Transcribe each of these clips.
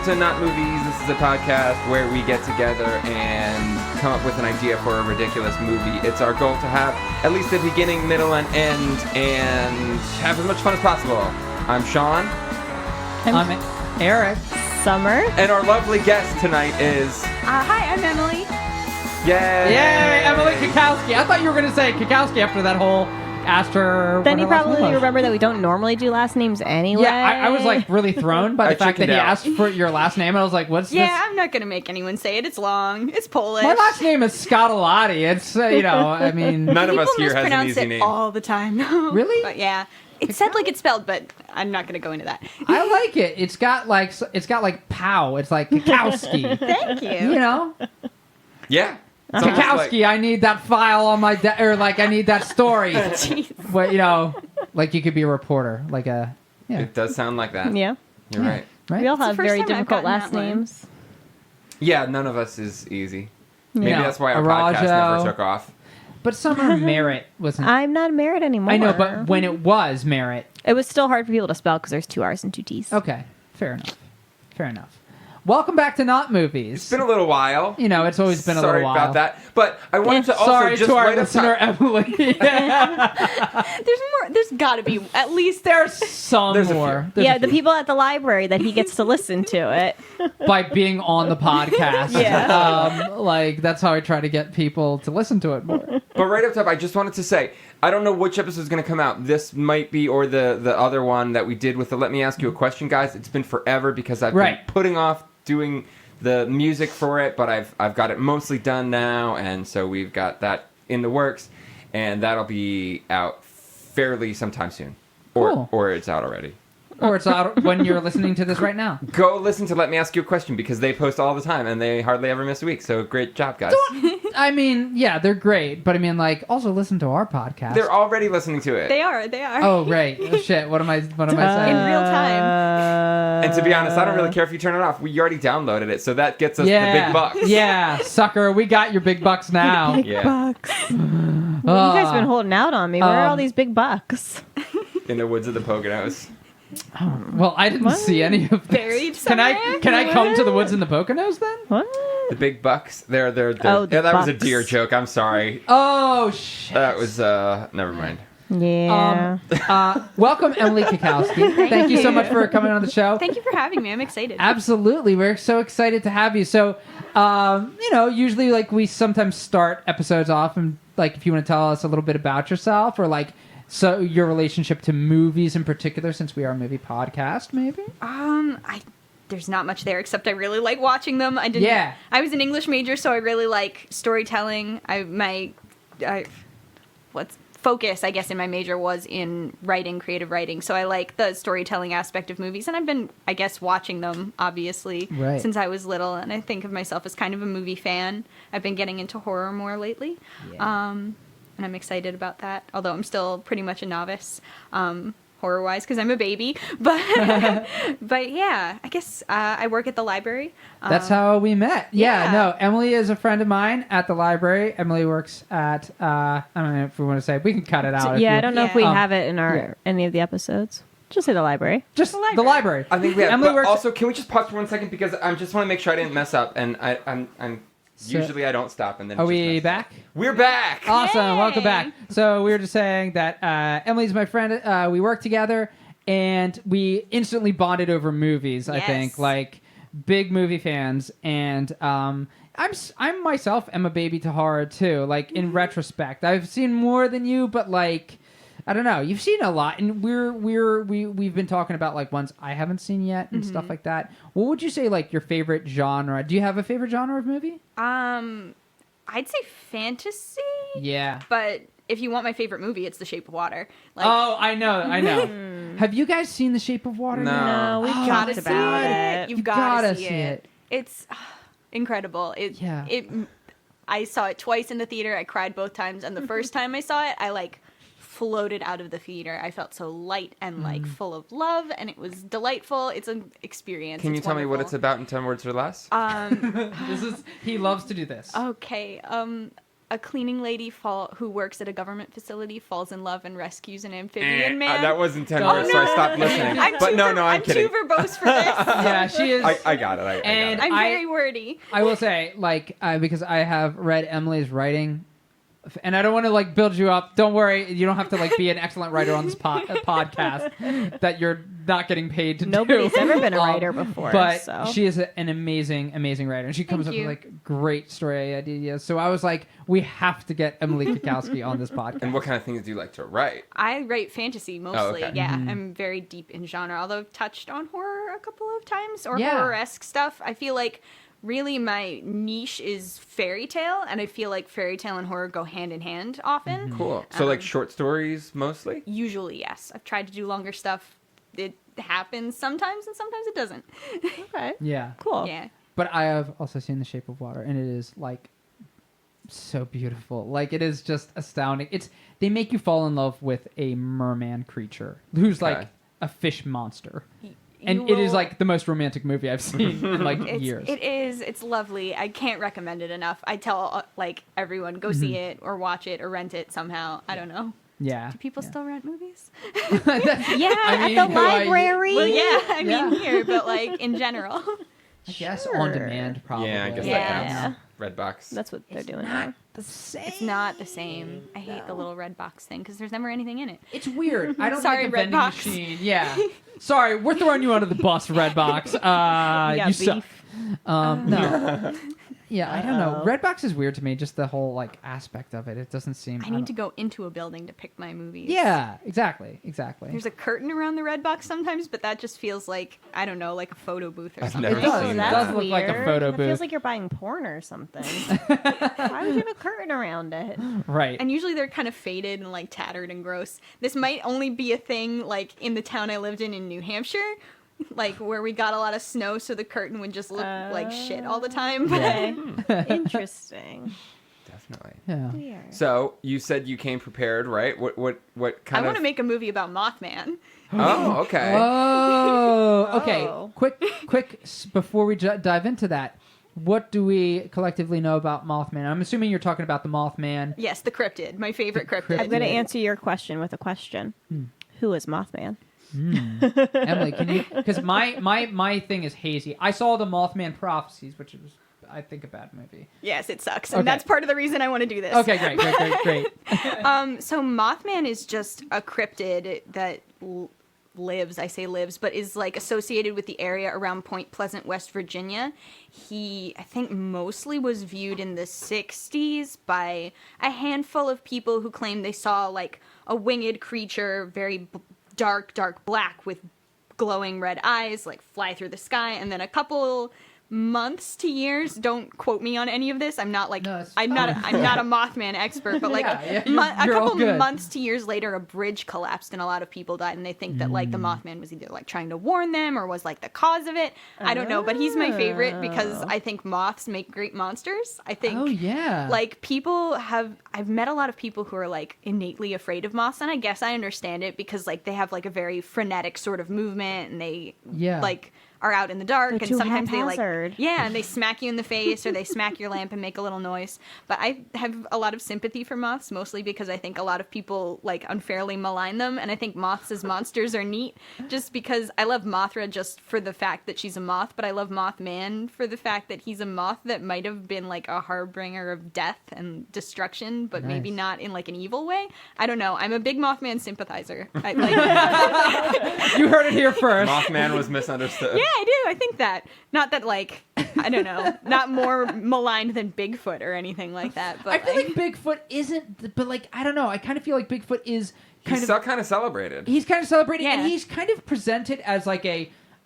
Welcome to Not Movies. This is a podcast where we get together and come up with an idea for a ridiculous movie. It's our goal to have at least a beginning, middle, and end, and have as much fun as possible. I'm Sean. I'm Eric. Summer. And our lovely guest tonight is... Hi, I'm Emily. Yay! Yay, Emily Cackowski. I thought you were going to say Cackowski after that whole asked her. Then you probably remember that we don't normally do last names anyway. Yeah, I was like really thrown by the fact that he out. asked for your last name. I was like, what's this? Yeah, I'm not going to make anyone say it. It's long. It's Polish. My last name is Scottalotti. It's, I mean... None of us People here has an mispronounce easy it name. all the time. Really? But yeah. It's said like it's spelled, but I'm not going to go into that. I like it. It's got like pow. It's like Cackowski. Thank you. You know? Yeah. It's almost Cackowski, I need that file on my or like I need that story. Jeez. But like you could be a reporter, like a It does sound like that. Yeah. You're right. right. We all It's the have first very time I've difficult gotten last that one. names. Yeah, none of us is easy. Maybe Yeah. that's why our podcast Arajo. never took off. But Summer Merritt wasn't. I'm not married anymore. I know, but when it was Merritt. it was still hard for people to spell because there's 2 R's and 2 T's. Okay, fair enough. Fair enough. Welcome back to Not Movies. It's been a little while. It's always been a little while. Sorry about that. But I wanted to also Sorry just to our right up listener, top. Emily. There's got to be at least There's some There's a more. few. There's Yeah, a the few. people at the library that he gets to listen to it. By being on the podcast. Yeah. That's how I try to get people to listen to it more. But right up top, I just wanted to say, I don't know which episode is going to come out. This might be, or the other one that we did with the Let Me Ask You a Question, guys. It's been forever because I've been putting off doing the music for it, but I've got it mostly done now, and so we've got that in the works, and that'll be out fairly sometime soon. Or it's out already. Or it's out when you're listening to this right now. Go listen to Let Me Ask You a Question because they post all the time and they hardly ever miss a week. So great job, guys. I mean, yeah, they're great, but I mean, also listen to our podcast. They're already listening to it. they are. Oh, right. Oh, shit. What am I saying? In real time. And to be honest, I don't really care if you turn it off. We already downloaded it, so that gets us the big bucks. Yeah, sucker. We got your big bucks now. Yeah. Bucks. Well, you guys been holding out on me. Where are all these big bucks? In the woods of the Poconos. Well, I didn't see any of this. Buried Can I somewhere? come to the woods in the Poconos then? What? The big bucks. They're Oh, the yeah, that was a bucks. deer joke. I'm sorry. Oh, shit. That was never mind. Yeah. Welcome, Emily Cackowski. Thank you so much for coming on the show. Thank you for having me. I'm excited. Absolutely. We're so excited to have you. So, usually we sometimes start episodes off and if you want to tell us a little bit about yourself or so your relationship to movies in particular, since we are a movie podcast, maybe? There's not much there except I really like watching them. I was an English major, so I really like storytelling. Focus, I guess, in my major was in writing, creative writing. So I like the storytelling aspect of movies, and I've been, I guess, watching them, obviously, since I was little, and I think of myself as kind of a movie fan. I've been getting into horror more lately, and I'm excited about that, although I'm still pretty much a novice, horror-wise, because I'm a baby. But yeah, I guess I work at the library. That's how we met. No, Emily is a friend of mine at the library. Emily works at, I don't know if we want to say, we can cut it out. I don't know if we have it in any of the episodes. Just say the library. Just the library. I think we have. Emily But works. also, can we just pause for 1 second because I just want to make sure I didn't mess up, and I'm usually I don't stop, and then Are it just we messes back? up. We're back. Awesome. Yay! Welcome back. So we were just saying that Emily's my friend. We work together, and we instantly bonded over movies. I think big movie fans, and I'm myself am a baby to horror too. In retrospect, I've seen more than you, but I don't know. You've seen a lot, and we've been talking about ones I haven't seen yet and stuff like that. What would you say your favorite genre? Do you have a favorite genre of movie? I'd say fantasy. Yeah. But if you want my favorite movie, it's The Shape of Water. I know. Have you guys seen The Shape of Water? No. No, we've Gotta talked see about it. it. You've gotta see it. It's incredible. I saw it twice in the theater. I cried both times, and the first time I saw it, I floated out of the theater. I felt so light and full of love, and it was delightful. It's an experience. Can you tell me what it's about in 10 words or less? He loves to do this. Okay. a cleaning lady who works at a government facility falls in love and rescues an amphibian man. That wasn't 10 words, so I stopped listening. I'm kidding. I'm too verbose for this. Yeah, she is. I got it. I got it. I'm very wordy. I will say, like, because I have read Emily's writing, and I don't want to like build you up. Don't worry, you don't have to like be an excellent writer on this podcast that you're not getting paid to Nobody's do. ever been a writer before, but so. she is an amazing writer, and she comes up with like great story ideas. So I was like, we have to get Emily Cackowski on this podcast. And what kind of things do you like to write? I write fantasy mostly. Oh, okay. Yeah, I'm very deep in genre. Although I've touched on horror a couple of times or horror-esque stuff. I feel like really my niche is fairy tale, and I feel like fairy tale and horror go hand in hand often. Cool. So like short stories mostly? Usually, yes. I've tried to do longer stuff. It happens sometimes, and sometimes it doesn't. Okay. Yeah. Cool. Yeah. But I have also seen The Shape of Water, and it is like so beautiful. Like, it is just astounding. They make you fall in love with a merman creature who's like a fish monster. And it is like the most romantic movie I've seen in like years. It is. It's lovely. I can't recommend it enough. I tell like everyone, go see it or watch it or rent it somehow. I don't know. Yeah. Do people still rent movies? At the library. Well, yeah, I mean here, but like in general. I guess on demand, probably. Yeah, I guess that counts. Redbox. That's what they're doing now. The same. It's not the same. I hate the little red box thing because there's never anything in it. It's weird. I don't Sorry, like a vending Redbox. machine. Yeah. Sorry, we're throwing you under the bus, Redbox. You suck. No. Yeah, I don't know. Redbox is weird to me. Just the whole like aspect of it. It doesn't seem. I need to go into a building to pick my movies. Yeah, exactly. There's a curtain around the red box sometimes, but that just feels like, I don't know, like a photo booth or something. Never It does. seen It that. does look like a photo It booth. feels like you're buying porn or something. Why would you have a curtain around it? Right. And usually they're kind of faded and like tattered and gross. This might only be a thing like in the town I lived in New Hampshire, like where we got a lot of snow, so the curtain would just look like shit all the time. Okay. Interesting. Definitely. Yeah. Weird. So you said you came prepared, right? What kind I of? want to make a movie about Mothman. Oh, okay. Oh, okay. Oh. Quick, before we dive into that, what do we collectively know about Mothman? I'm assuming you're talking about the Mothman. Yes, the cryptid, my favorite cryptid. I'm going to answer your question with a question. Who is Mothman? Emily, can you? Because my thing is hazy. I saw the Mothman Prophecies, which was, I think, a bad movie. Yes, it sucks, and Okay. that's part of the reason I want to do this. Okay, great. So Mothman is just a cryptid that lives, I say lives, but is like associated with the area around Point Pleasant, West Virginia. He, I think, mostly was viewed in the 60s by a handful of people who claimed they saw like a winged creature, very dark black with glowing red eyes, like fly through the sky, and then a couple months to years, don't quote me on any of this, I'm not a Mothman expert, but like a couple months to years later, a bridge collapsed and a lot of people died, and they think that like the Mothman was either like trying to warn them or was like the cause of it. I don't know, but he's my favorite because I think moths make great monsters. I think like I've met a lot of people who are like innately afraid of moths, and I guess I understand it because like they have like a very frenetic sort of movement, and they like are out in the dark, They're and too sometimes they haphazard. and they smack you in the face or they smack your lamp and make a little noise. But I have a lot of sympathy for moths, mostly because I think a lot of people like unfairly malign them, and I think moths as monsters are neat just because I love Mothra just for the fact that she's a moth, but I love Mothman for the fact that he's a moth that might have been like a harbinger of death and destruction, but maybe not in like an evil way. I don't know. I'm a big Mothman sympathizer. I, like, You heard it here first. Mothman was misunderstood. yeah, I do. I think that. Not that, like, I don't know, not more maligned than Bigfoot or anything like that. But I feel like Bigfoot isn't, but like, I don't know. I kind of feel like Bigfoot is He's kind of celebrated. He's kind of celebrated, and he's kind of presented as like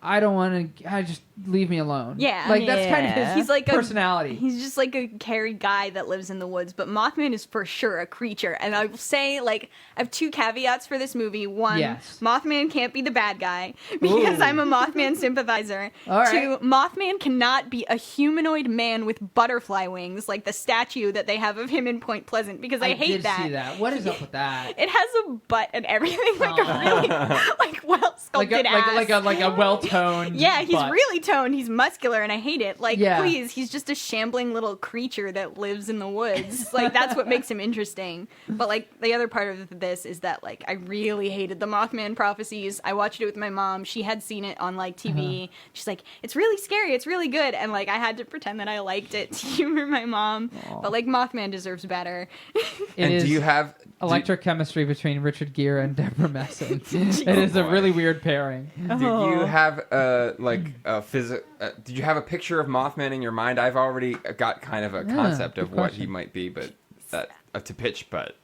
I don't want to. Just leave me alone. Yeah, like that's kind of his he's like personality. He's just like a hairy guy that lives in the woods. But Mothman is for sure a creature, and I will say, like, I have two caveats for this movie. One, Mothman can't be the bad guy because I'm a Mothman sympathizer. All right. Two, Mothman cannot be a humanoid man with butterfly wings like the statue that they have of him in Point Pleasant because I hate did that. see that. What is up with that? It has a butt and everything, like a really like well sculpted ass. like a well toned. Yeah, he's but... really toned. He's muscular, and I hate it. Like, Yeah. please, he's just a shambling little creature that lives in the woods. Like, that's what makes him interesting. But, like, the other part of this is that, like, I really hated the Mothman prophecies. I watched it with my mom. She had seen it on, like, TV. She's like, it's really scary. It's really good. And, like, I had to pretend that I liked it to humor my mom. Aww. But, like, Mothman deserves better. And do you have... electrochemistry between Richard Gere and Deborah Messing. It is a really weird pairing. Do you have did you have a picture of Mothman in your mind? I've already got kind of a concept of what he might be, but to pitch. But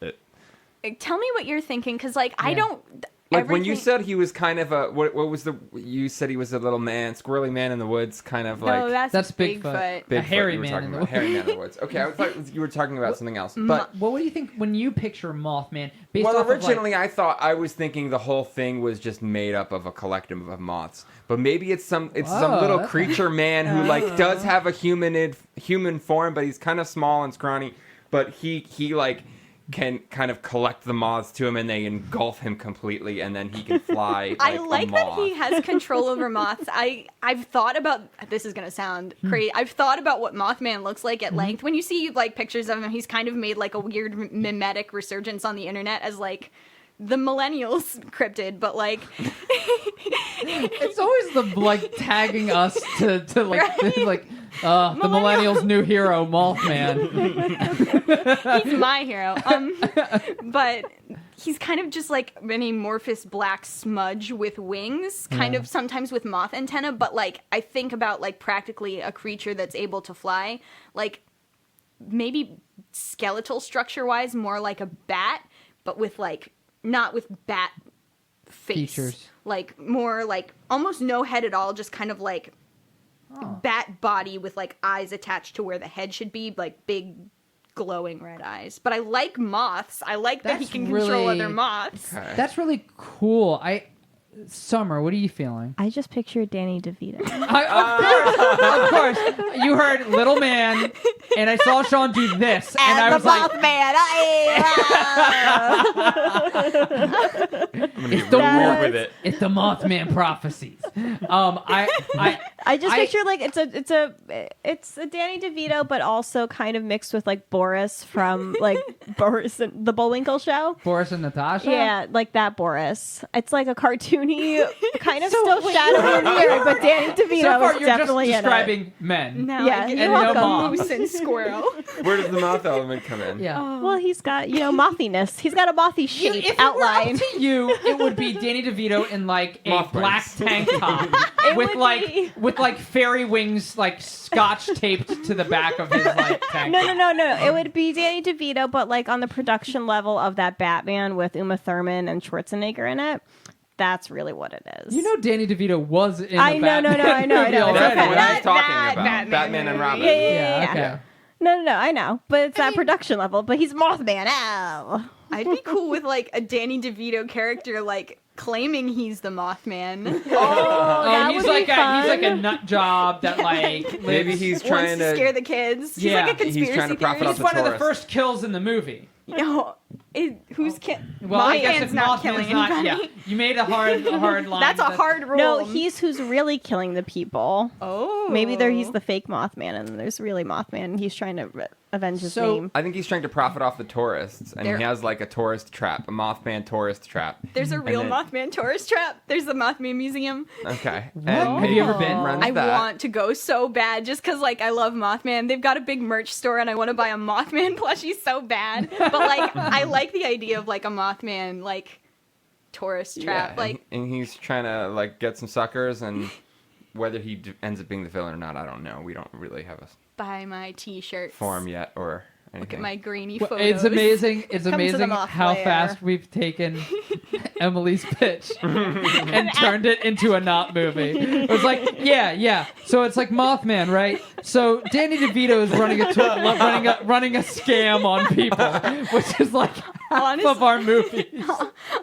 Tell me what you're thinking, because like I don't. Like when you said he was kind of a what was the you said he was a little man, squirrely man in the woods, kind of like no, that's Bigfoot. Bigfoot. A hairy you were man talking in the about hairy man in the woods. Okay, I thought you were talking about something else. But what do you think when you picture Mothman? Based well, off originally of I was thinking the whole thing was just made up of a collective of moths. But maybe it's some little creature man who like does have a human form, but he's kind of small and scrawny. But he like can kind of collect the moths to him and they engulf him completely and then he can fly like I like a that moth. he has control over moths. I've thought about this is gonna sound crazy. I've thought about what Mothman looks like at length. When you see like pictures of him, he's kind of made like a weird mimetic resurgence on the internet as like the millennials cryptid, but like it's always the like tagging us to like Right? like the millennials' new hero Mothman. he's my hero. But he's kind of just like an amorphous black smudge with wings, kind of sometimes with moth antenna. But like I think about like practically a creature that's able to fly, like maybe skeletal structure wise, more like a bat, but with like not with bat face, features, like more like almost no head at all, just kind of like bat body with like eyes attached to where the head should be, like big glowing red eyes. But I like moths. I like that he can control other moths. Okay. That's really cool. Summer, what are you feeling? I just pictured Danny DeVito. Of course. You heard little man, and I saw Sean do this, and I was like, Mothman. I'm gonna get real weird with it. it's the Mothman prophecies. I just picture like it's a Danny DeVito, but also kind of mixed with like Boris from like Boris and the Bullwinkle show. Boris and Natasha. Yeah, like that Boris. It's like a cartoony, kind of still shadowy and weird, but Danny DeVito So far, is you're definitely just in describing men. Now Yeah, I get you're and welcome. no moms. moose and squirrel. Where does the moth element come in? Yeah. it. Well, he's got mothiness. He's got a mothy shape If outline. it were up to you, it would be Danny DeVito in like a Moth black wings. tank top It with would like be. with like fairy wings like scotch taped to the back of his like tank. top. No. It would be Danny DeVito, but like on the production level of that Batman with Uma Thurman and Schwarzenegger in it. That's really what it is. You know, Danny DeVito was in. I know, Batman I know. movie It's already. That's okay. what I was talking That about. Batman and Robin. Yeah. Okay. No, I know. But it's that production level. But he's Mothman. Ow. I'd be cool with like a Danny DeVito character like claiming he's the Mothman. that he's would like be a fun. he's like a nut job that like Maybe lives- he's Wants trying to to scare the kids. She's Yeah. like a He's conspiracy trying to profit theorist. off He's one of the tourists. first kills in the movie. No, who's Well, I guess if Mothman's not Mothman's killing not, anybody. yeah, you made a hard line. That's a hard rule. No, he's who's really killing the people. Oh, Maybe he's the fake Mothman, and there's really Mothman. And he's trying to avenge his So- name. I think he's trying to profit off the tourists, and There- he has like a tourist trap, a Mothman tourist trap. There's a real then- Mothman tourist trap. There's the Mothman Museum. Okay. Have you ever been? Runs I that. want to go so bad just because, like, I love Mothman. They've got a big merch store, and I want to buy a Mothman plushie so bad. But, like, I like the idea of, like, a Mothman, like, tourist trap. Yeah, Like, and he's trying to like get some suckers, and whether he ends up being the villain or not, I don't know. We don't really have a buy my T-shirts. form yet or anything. Look at my grainy Well, photos. it's amazing. It's Come to the amazing moth how lair. fast we've taken Emily's pitch and turned it into a not movie. It was like, yeah. So it's like Mothman, right? So Danny DeVito is running a scam on people, which is like half of our movies.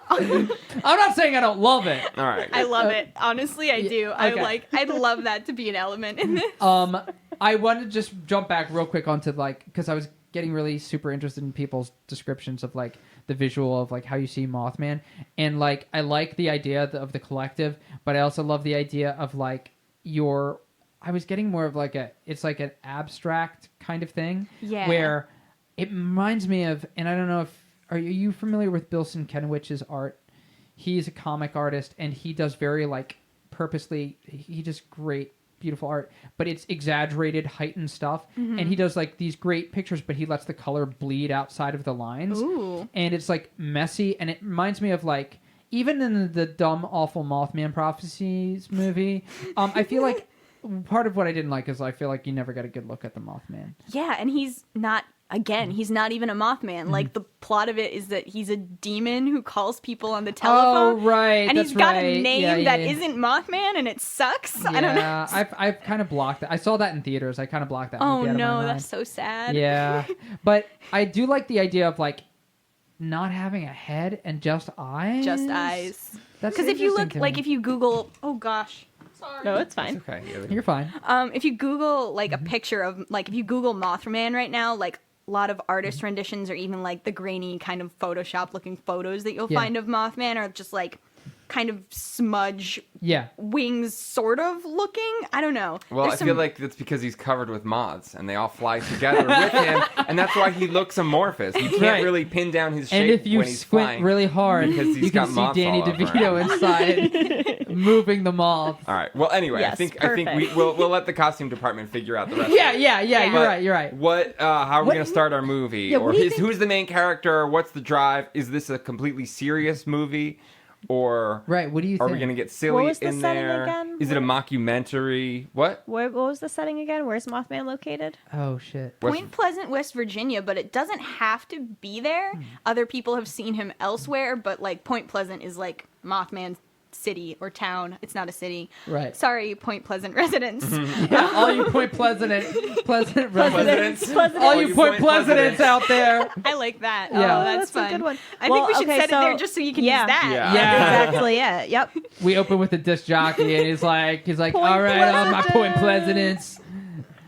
I'm not saying I don't love it. All right. I love it. Honestly, I do. okay. I'd love that to be an element in this. I want to just jump back real quick onto like because I was getting really super interested in people's descriptions of like the visual of like how you see Mothman, and like I like the idea of the collective, but I also love the idea of like I was getting more of like it's like an abstract kind of thing, where it reminds me of, and I don't know if are you familiar with Bill Sienkiewicz's art? He's a comic artist, and he does very like purposely. He does great, beautiful art, but it's exaggerated, heightened stuff. And he does like these great pictures, but he lets the color bleed outside of the lines. Ooh. And it's like messy, and it reminds me of like even in the dumb, awful Mothman Prophecies movie. I feel like part of what I didn't like is I feel like you never got a good look at the Mothman. Yeah, and he's not. Again, he's not even a Mothman. Like, the plot of it is that he's a demon who calls people on the telephone. Oh, right. And he's got a name that yeah. isn't Mothman, and it sucks. Yeah, I don't know. I've kind of blocked it. I saw that in theaters. I kind of blocked that movie out of my mind. That's so sad. Yeah. But I do like the idea of, like, not having a head and just eyes. Just eyes. That's because if you look, interesting to like, me. if you Google... Oh, gosh. Sorry. No, it's fine. It's okay. You're fine. If you Google, like, a picture of... Like, if you Google Mothman right now, like... A lot of artist renditions or even like the grainy kind of Photoshop looking photos that you'll find of Mothman are just like kind of smudge wings sort of looking. I don't know. Well, I feel like that's because he's covered with moths and they all fly together with him, and that's why he looks amorphous. You can't really pin down his shape and if you when he's squint flying really hard, because he's you can got see moths Danny all over DeVito him. inside moving the moth. All right. Well, anyway, Yes, I think perfect. we'll let the costume department figure out the rest. Yeah. of it. You're right. What? How are we gonna start our movie? Yeah, or what do you think- who's the main character? What's the drive? Is this a completely serious movie, or Right. What do you are think? we gonna get What silly was the in setting there? again? Is it a mockumentary? What? What was the setting again? Where's Mothman located? Oh shit. Point Pleasant, West Virginia, but it doesn't have to be there. Other people have seen him elsewhere, but like Point Pleasant is like Mothman city or town. It's not a city. Right. Sorry, Point Pleasant residents. Yeah, all you Point Pleasant residents. Pleasant. All you Point Pleasants out there. I like that. Yeah. Oh, that's a fun. good one. I Well, think we should okay, set it there just so you can use that. Yeah. Yeah. Exactly. Yeah. Yep. We open with a disc jockey, and he's like, Point all right, my Point Pleasantants.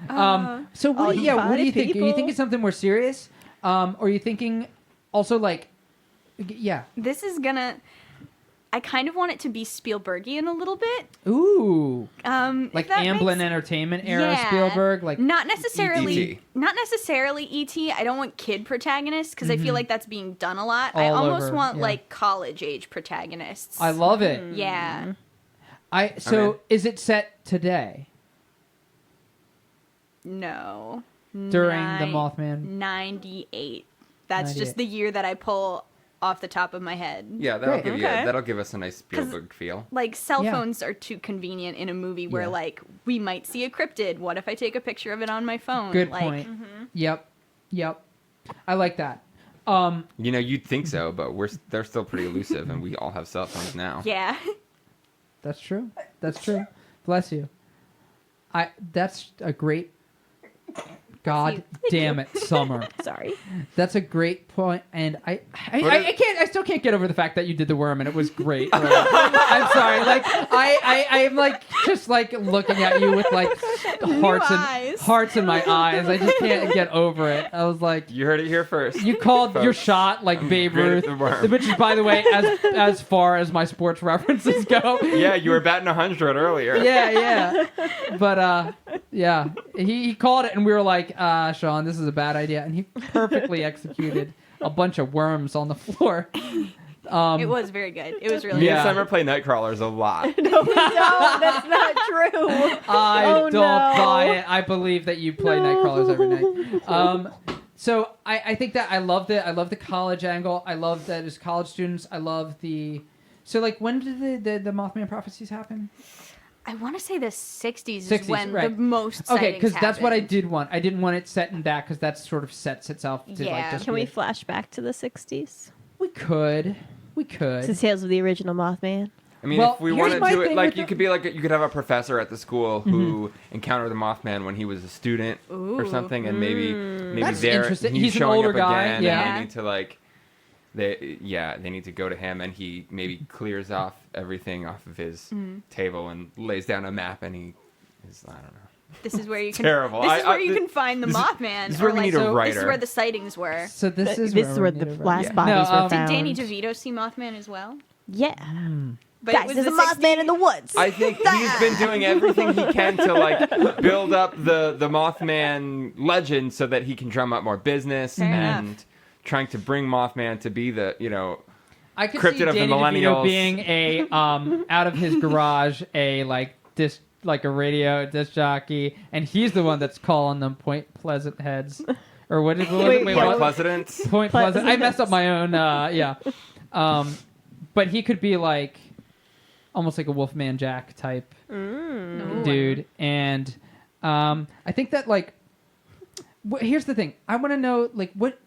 Pleasantants. So what all do you what do you fine think? Are you people. thinking something more serious? Or are you thinking also like, This is gonna. I kind of want it to be Spielbergian a little bit. ooh, If like that Amblin makes- Entertainment era Yeah. Spielberg, like not necessarily E.T.. not necessarily E.T. I don't want kid protagonists because I feel like that's being done a lot. I All almost over, want yeah. like college age protagonists. I love it. Yeah. So in. is it set today No. during the Mothman? 98. That's 98. just the year that I pull off the top of my head. Yeah, that'll Great. that'll give us a nice 'Cause- Spielberg feel. Like cell Yeah. phones are too convenient in a movie where Yeah. like we might see a cryptid. What if I take a picture of it on my phone? Good like, point. Yep. I like that. You know, you'd think so, but they're still pretty elusive, and we all have cell phones now. Yeah. That's true. Bless you. That's a great. God damn it, Summer. Sorry. That's a great point, and I still can't get over the fact that you did the worm and it was great. I'm sorry, like I am like just like looking at you with like hearts in my eyes. I just can't get over it. I was like, You heard it here first. you called your Folks. shot like Babe Great at Ruth, the worm. which is, by the way, as far as my sports references go. Yeah, you were batting 100 earlier. Yeah. But yeah, he called it, and we were like, Sean, this is a bad idea, and he perfectly executed a bunch of worms on the floor. It was very good. It was really Me Yeah. and Summer play Nightcrawlers a lot. No, that's not true. I Oh, don't no. buy it. I believe that you play Nightcrawlers every night. So I think that I love the college angle. I love that it's college students. I love the. So like, when did the Mothman prophecies happen? I want to say the 60s, 60s, is when right. the most Okay, because because that's what I did want. I didn't want it set in that because that sort of sets itself. To Yeah. like just Can be we flash back to the 60s? We could. To Tales of the Original Mothman. I mean, Well, if we here's wanted my to, thing like, with you the- could be like, you could have a professor at the school who encountered the Mothman when he was a student or Ooh. something, and maybe That's there interesting. he's He's an showing older up guy, again, yeah. and they need to like, they need to go to him, and he maybe clears off everything off of his table and lays down a map, and he is, I don't know. This is where you can. Terrible. This is where you can find the Mothman. This is where we need a writer. This is where the sightings were. So this is where the last bodies were found. Did Danny DeVito see Mothman as well? Yeah. But Guys, there's a Mothman in the woods. I think he's been doing everything he can to like build up the Mothman legend so that he can drum up more business and trying to bring Mothman to be the I could cryptid see of the Danny millennials DeVito being a out of his garage a a radio disc jockey, and he's the one that's calling them Point Pleasant heads, or what? Point Pleasant. Point Pleasant. I messed up my own. But he could be like almost like a Wolfman Jack type dude, and I think that like. Here's the thing. I want to know, like, what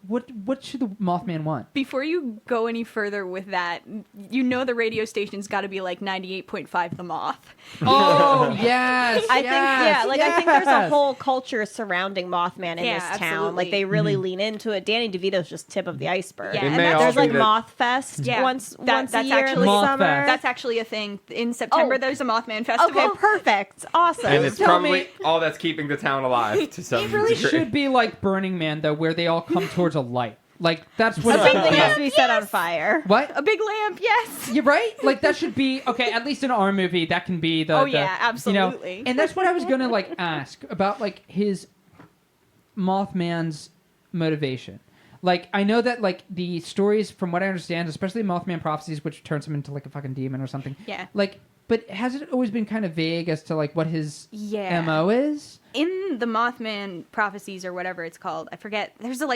should the Mothman want? Before you go any further with that, the radio station's got to be like 98.5 The Moth. Oh yes, I think there's a whole culture surrounding Mothman in this town. Absolutely. Like they really lean into it. Danny DeVito's just tip of the iceberg. Yeah, and may there's like that- Moth Fest once a year in the Moth summer. Fest. That's actually a thing. In September, there's a Mothman festival. Okay, perfect, awesome. And it's Tell probably me- all that's keeping the town alive to some It really degree. should be like Burning Man, though, where they all come towards a light. Like that's what. A big thing has to be set on fire. What? A big lamp, yes. You're right. Like that should be okay. At least in our movie, that can be the. Absolutely. And that's what I was gonna like ask about, like his Mothman's motivation. Like I know that like the stories, from what I understand, especially Mothman prophecies, which turns him into like a fucking demon or something. Yeah. Like, but has it always been kind of vague as to like what his MO is? In the Mothman prophecies or whatever it's called, I forget. There's a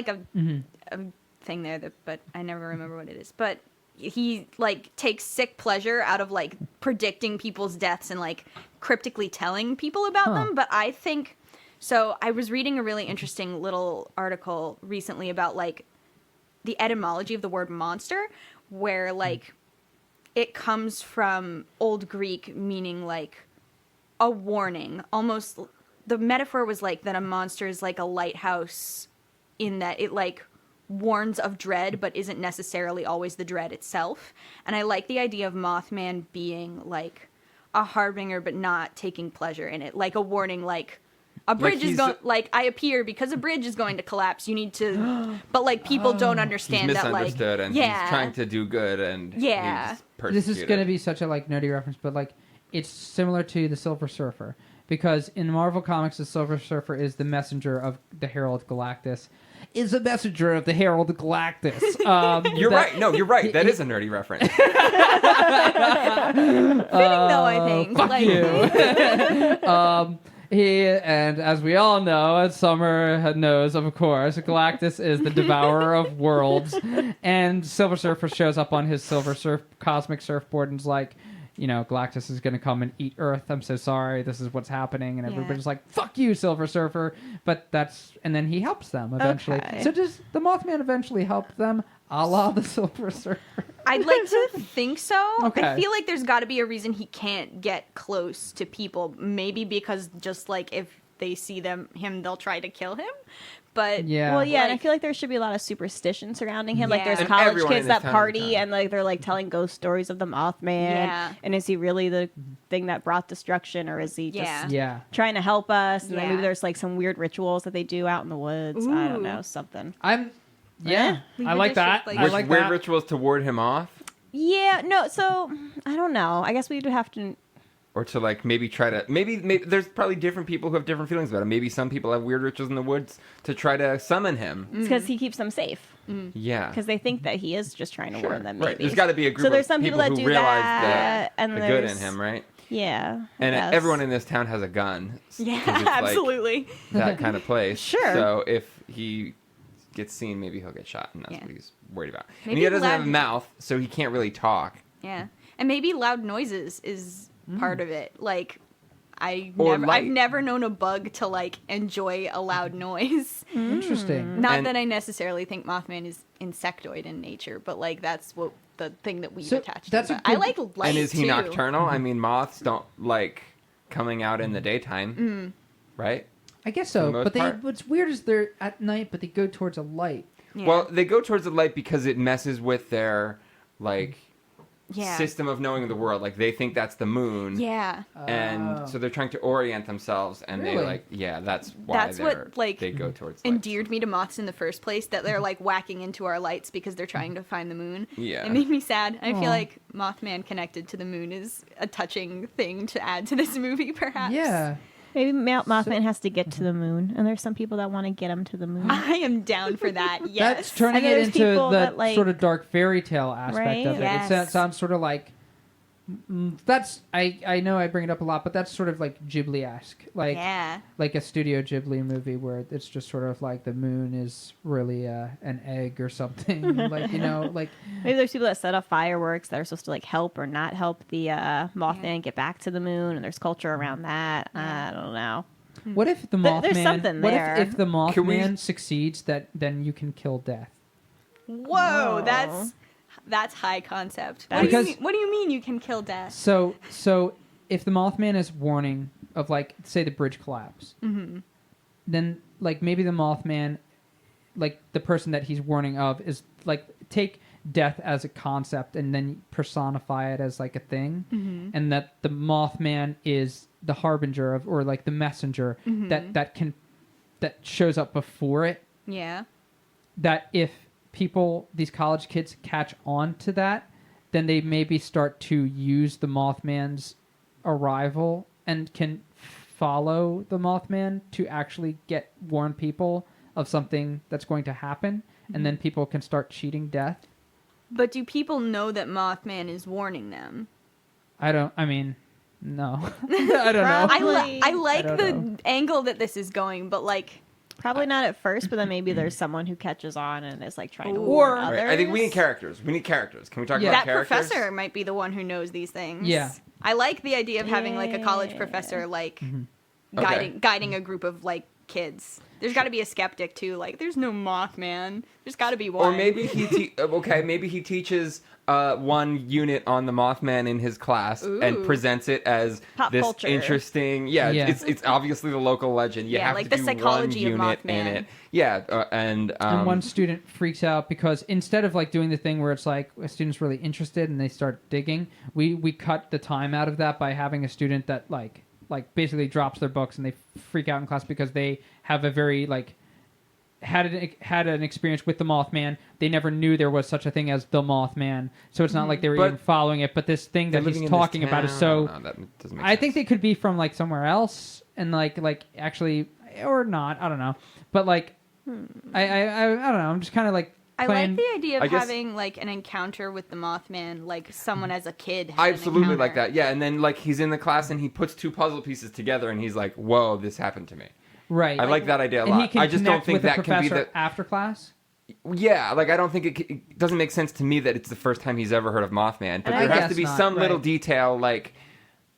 thing there but I never remember what it is. But he like takes sick pleasure out of like predicting people's deaths and like cryptically telling people about them. But I think so. I was reading a really interesting little article recently about like the etymology of the word monster, where like it comes from Old Greek, meaning like a warning. Almost the metaphor was like that a monster is like a lighthouse in that it like warns of dread but isn't necessarily always the dread itself. And I like the idea of Mothman being like a harbinger but not taking pleasure in it, like a warning, like a bridge is going, like I appear because a bridge is going to collapse, you need to, but like people don't understand he's that, like misunderstood and he's trying to do good and he's persecuted. This is going to be such a like nerdy reference, but like it's similar to the Silver Surfer, because in Marvel Comics the Silver Surfer is the messenger of the Herald Galactus. Is a messenger of the Herald Galactus. You're right. No, you're right. That is a nerdy reference. fitting though, I think. Fuck like, you. He, and as we all know, as Summer knows, of course, Galactus is the devourer of worlds. And Silver Surfer shows up on his cosmic surfboard and is like, Galactus is going to come and eat Earth. I'm so sorry. This is what's happening. And everybody's like, fuck you, Silver Surfer. And then he helps them eventually. Okay. So does the Mothman eventually help them, a la the Silver Surfer? I'd like to think so. Okay. I feel like there's got to be a reason he can't get close to people. Maybe because just like if they see him, they'll try to kill him. But yeah, well, yeah, and I feel like there should be a lot of superstition surrounding him. Like there's And college kids that party and like they're like telling ghost stories of the Mothman. Yeah. And is he really the thing that brought destruction, or is he just trying to help us? And then maybe there's like some weird rituals that they do out in the woods. Ooh. I don't know, something. I like that. Like, I like weird that. rituals to ward him off, Yeah, no. So I don't know. I guess we'd have to. or to like maybe try to maybe there's probably different people who have different feelings about him. Maybe some people have weird rituals in the woods to try to summon him. It's because he keeps them safe. Yeah, Because they think that he is just trying to warn them. Maybe. Right. There's got to be a group So there's of some people people that who do realize that, and the good in there's- him, right? Yeah. I And guess. everyone in this town has a gun. 'Cause yeah, it's like absolutely. that kind of place. Sure. So if he gets seen, maybe he'll get shot, and that's what he's worried about. And Maybe he doesn't have a loud- mouth, so he can't really talk. Yeah, and maybe loud noises is part of it. Like, Or I've light. never known a bug to like enjoy a loud noise. Interesting. Not And- that I necessarily think Mothman is insectoid in nature, but like that's what the thing that we So, attach to. that's a But I good- like light And is he too. nocturnal? I mean, moths don't like coming out in the daytime, right? I guess For the so. most But part. what's weird is they're at night, but they go towards a light. Yeah. Well, they go towards the light because it messes with their like system of knowing the world. Like they think that's the moon. Yeah. And so they're trying to orient themselves, and Really? that's why they go towards lights. Endeared me to moths in the first place, that they're like whacking into our lights because they're trying to find the moon. Yeah. It made me sad. I feel like Mothman connected to the moon is a touching thing to add to this movie, perhaps. Yeah. Maybe Mothman has to get to the moon, and there's some people that want to get him to the moon. I am down for that. Yes. That's turning And it there's into people the that, like- sort of dark fairy tale aspect Right? of it. Yes. It sounds sort of like that's I know I bring it up a lot, but that's sort of like Ghibli-esque, like a Studio Ghibli movie where it's just sort of like the moon is really an egg or something, like like Maybe there's people that set off fireworks that are supposed to like help or not help the Mothman get back to the moon, and there's culture around that. I don't know. What if the Mothman? There's something what there. if the Mothman succeeds? Then you can kill Death. Whoa, Oh. that's high concept. Because- What do you mean you can kill Death? So if the Mothman is warning of like say the bridge collapse, then like maybe the Mothman, like the person that he's warning of is like take death as a concept and then personify it as like a thing, and that the Mothman is the harbinger of or like the messenger that shows up before it. Yeah. That if these college kids catch on to that, then they maybe start to use the Mothman's arrival and can follow the Mothman to actually warn people of something that's going to happen, and then people can start cheating Death. But do people know that Mothman is warning them? No. I don't know. I like I the don't know. angle that this is going, but like Probably not at first, but then maybe there's someone who catches on and is like trying to Or- warn Right, others. I think we need characters. Can we talk Yeah. about that characters? professor might be the one who knows these things. Yeah. I like the idea of having like a college professor like guiding a group of like kids. There's got to be a skeptic too. Like, there's no Mothman. There's got to be one. Or maybe maybe he teaches one unit on the Mothman in his class and presents it as Pop this culture. interesting. Yeah, it's obviously the local legend. You have like to the do psychology one of unit Mothman. in it. Yeah, and one student freaks out because instead of like doing the thing where it's like a student's really interested and they start digging, we cut the time out of that by having a student that like basically drops their books and they freak out in class because they have a very like had an experience with the Mothman. They never knew there was such a thing as the Mothman, so it's not like they were even following it. But this thing that he's talking about is so. That doesn't make I sense. think they could be from like somewhere else and like actually or not. I don't know, but like I don't know. I'm just kind of like. I playing, like the idea I of guess- having like an encounter with the Mothman, like someone as a kid. Had I an absolutely like encounter. that. Yeah, and then like he's in the class and he puts two puzzle pieces together and he's like, "Whoa, this happened to me." right. I like that idea a and he lot. can I just don't connect think with the that can be professor the. after class. Yeah, like I don't think it doesn't make sense to me that it's the first time he's ever heard of Mothman. But And I there has guess to be not, some little right. detail, like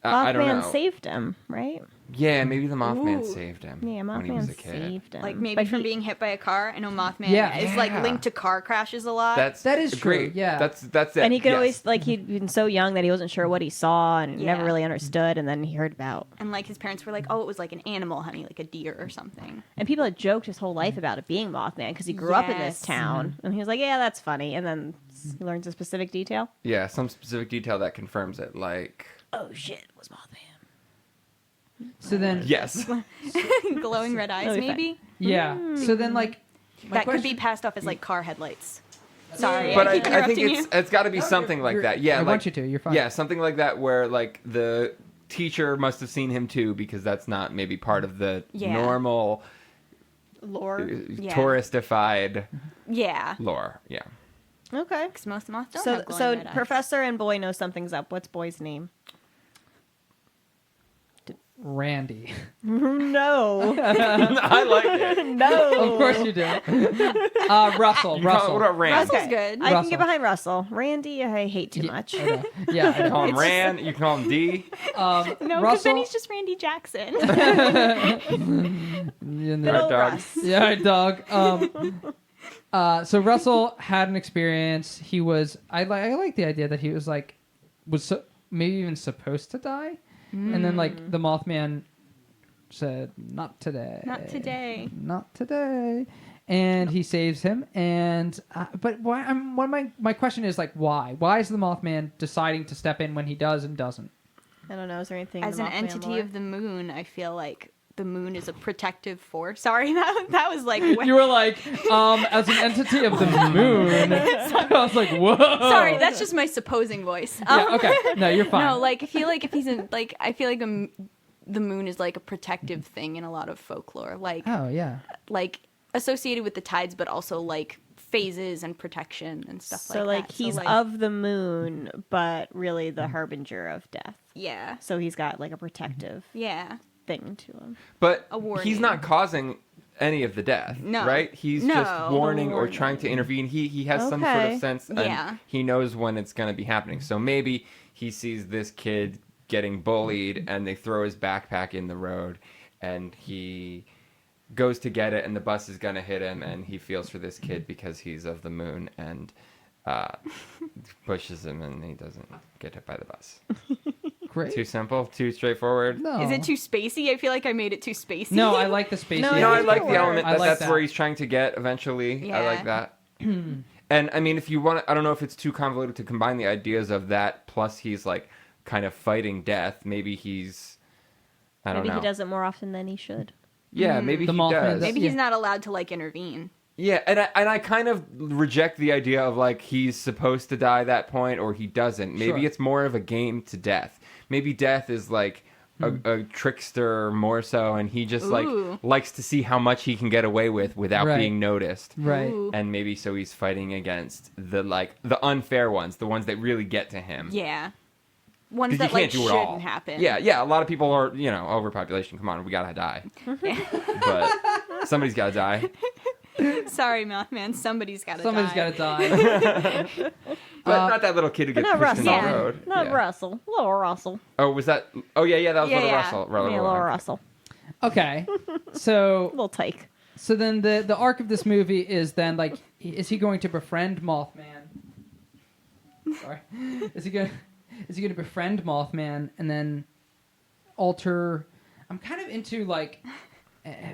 I don't know. Mothman saved him, right? Yeah, maybe the Mothman Ooh. saved him Yeah, when he was Mothman a kid. saved him. Like maybe But from he- being hit by a car. I know Mothman Yeah. is like Yeah. linked to car crashes a lot. That is true, great. yeah. That's it. And he could yes. always like he'd been so young that he wasn't sure what he saw and never Yeah. really understood, and then he heard about. and like his parents were like, "Oh, it was like an animal, honey, like a deer or something." And people had joked his whole life about it being Mothman because he grew up in this Yes. town, and he was like, "Yeah, that's funny." And then he learns a specific detail. Yeah, some specific detail that confirms it. Like Oh shit, it was Mothman. So then, yes, Glowing red eyes, That'll be maybe. yeah. So then, like, my That could be question- passed off as like car headlights. Sorry, but I keep I think interrupting it's got to be something like that. Yeah, I like, want you to. You're fine. Yeah, something like that where like the teacher must have seen him too because that's not maybe part of the Yeah. normal Lore. Yeah. touristified Yeah. lore. Yeah. Okay. Because most moths don't So have glowing so red eyes. Professor and boy know something's up. What's boy's name? Randy. No. I like it. No. Of course you do. Russell. What Russell. about Rand? Russell's good. I can Russell. get behind Russell. Randy, I hate too much. I know. Yeah. I You know. call him Rand. You can call him D. No, because then Russell. he's just Randy Jackson. And then- Good old dog. Russ. Yeah, dog. So Russell had an experience. He was. I like the idea that he was like, maybe even supposed to die, and then like the Mothman said, "Not today. Not today." Not today," and he saves him. And but why? My question is like, why? Why is the Mothman deciding to step in when he does and doesn't? I don't know. Is there anything As in an the Mothman entity lore? of the moon, I feel like the moon is a protective force. Sorry, that was like... You were like, as an entity of the moon. I was like, whoa. Sorry, that's just my supposing voice. Yeah, okay. No, you're fine. No, like, I feel like if he's in... Like, I feel like the moon is like a protective thing in a lot of folklore. Like, Oh, yeah. like associated with the tides, but also like phases and protection and stuff So like that. he's of the moon, but really the harbinger of death. Yeah. So he's got like a protective Yeah. thing to him. But A warning. he's not causing any of the death, No. right? He's No. just warning or Warning. trying to intervene. He has some sort Okay. of sense, and Yeah. he knows when it's going to be happening. So maybe he sees this kid getting bullied, and they throw his backpack in the road, and he goes to get it, and the bus is going to hit him, and he feels for this kid because he's of the moon, and pushes him, and he doesn't get hit by the bus. Great. Too simple? Too straightforward? No. Is it too spacey? I feel like I made it too spacey. No, I like the space. No, You know, I think like it the element I that like that's that. where he's trying to get eventually. I like Yeah. that. And I mean, if you want, I don't know if it's too convoluted to combine the ideas of that plus he's like kind of fighting death. Maybe he's, I don't Maybe know. he does it more often than he should. Yeah, maybe The he Mothman does. does. Maybe Yeah. he's not allowed to like intervene. Yeah, and I kind of reject the idea of like he's supposed to die at that point or he doesn't. Maybe Sure. it's more of a game to death. Maybe death is like a trickster more so, and he just like Ooh. likes to see how much he can get away with without Right. being noticed. Right. Ooh. And maybe so he's fighting against the unfair ones, the ones that really get to him. Yeah. Ones 'Cause that you like can't do it all. shouldn't happen. Yeah. A lot of people are, overpopulation. Come on, we gotta die. But somebody's gotta die. Sorry, Mothman. Somebody's got to Somebody's die. got to die. But not that little kid who But gets not pushed in Russell. the road. Not Yeah. Russell. Little Russell. Oh, was that? Oh, yeah. That was Yeah, Little yeah. Russell. Yeah, little Russell. Okay. So Little tyke. so then the arc of this movie is then like, is he going to befriend Mothman? Sorry. Is he going to befriend Mothman and then alter? I'm kind of into like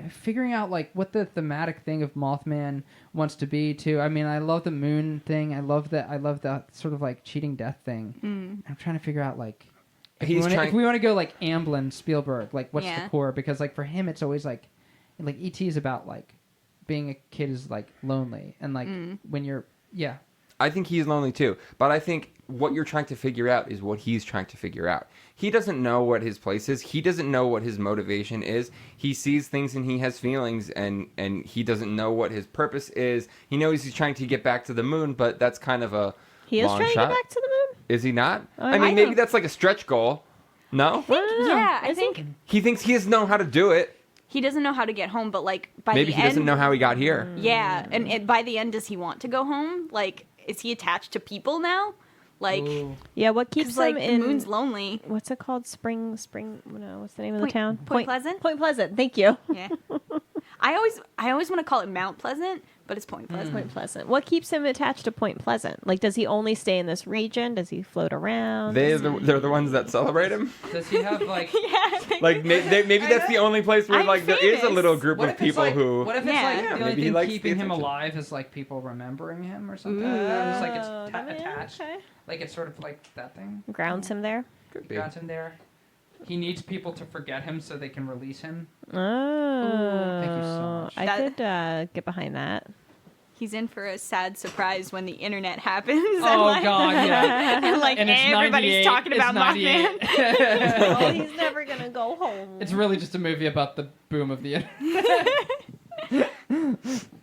figuring out like what the thematic thing of Mothman wants to be too. I mean, I love the moon thing. I love the sort of like cheating death thing. I'm trying to figure out like if we want to go like Amblin Spielberg, like what's Yeah. the core? Because like for him, it's always like E.T. is about like being a kid is like lonely and like when you're I think he's lonely too. But I think what you're trying to figure out is what he's trying to figure out. He doesn't know what his place is. He doesn't know what his motivation is. He sees things and he has feelings, and he doesn't know what his purpose is. He knows he's trying to get back to the moon, but that's kind of a He is long trying shot. to get back to the moon? Is he not? I I mean, think- maybe that's like a stretch goal. No? Yeah, I Is he? think He thinks he doesn't know how to do it. he doesn't know how to get home, but like by Maybe the he end, doesn't know how he got here. Yeah, and by the end, does he want to go home? Like, is he attached to people now? Like, Yeah, what keeps because like him the in... moon's lonely. What's it called? Spring... No, what's the name of the Point- town? Point Pleasant? Point Pleasant. Thank you. Yeah, I always want to call it Mount Pleasant, but it's Point Pleasant. Point Pleasant. What keeps him attached to Point Pleasant? Like, does he only stay in this region? Does he float around? They're the ones that celebrate him. Does he have like Yeah, I think- Like maybe that's the only place where I'm like there is a famous. little group what of if it's people like, who. what if it's Yeah. like Yeah, the only maybe he thing likes the keeping him attention. alive is like people remembering him or something? Ooh. It's like it's Oh, that- attached. okay. Like it's sort of like that thing. Grounds him there. Could be. Got him there. He needs people to forget him so they can release him. Oh. Thank you so much. I That- could get behind that. he's in for a sad surprise when the internet happens. Oh and God, yeah. and like And it's everybody's 98, talking it's about 98. Mothman. Oh, he's never gonna go home. It's really just a movie about the boom of the internet.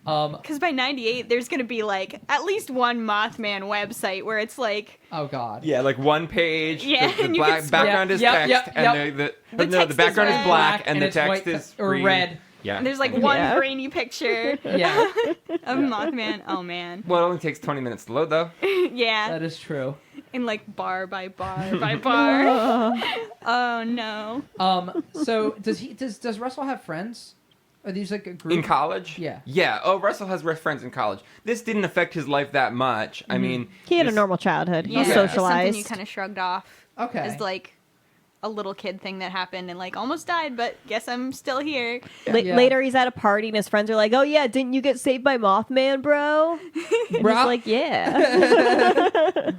Because by '98, there's gonna be like at least one Mothman website where it's like Oh God. Yeah, like one page. Yeah, the and you black can- background is Yep, text, yep, and yep. the text is background is red. black, and the it's text white is or green. red. Yeah, and there's like And- one Yeah. grainy picture Yeah, of Mothman. Oh man, Well, it only takes 20 minutes to load, though. yeah, that is true. in like bar by bar by bar. Oh no. So does Russell have friends? Are these like a group? In college? Yeah. Yeah. Oh, Russell has friends in college. This didn't affect his life that much. I mean, He had a this- normal childhood. He Yeah, was it's something socialized. you kind of shrugged off. Okay. As like, a little kid thing that happened and like almost died, but guess I'm still here. Later, he's at a party and his friends are like, "Oh yeah, didn't you get saved by Mothman, bro?" And Bro? he's like, "Yeah."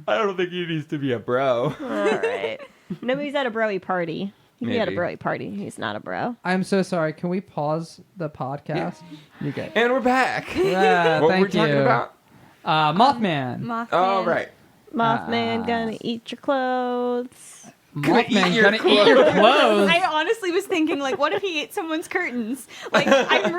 I don't think he needs to be a bro. All right. No, but he's at a broy party. He can be at a Maybe. broy party. He's not a bro. I'm so sorry. Can we pause the podcast? You're good. And we're back. Yeah, What thank were we talking you. about? Mothman. Mothman. Oh, right. Mothman gonna eat your clothes. Mothman eat gonna your eat your clothes. I honestly was thinking, like, what if he ate someone's curtains? Like, I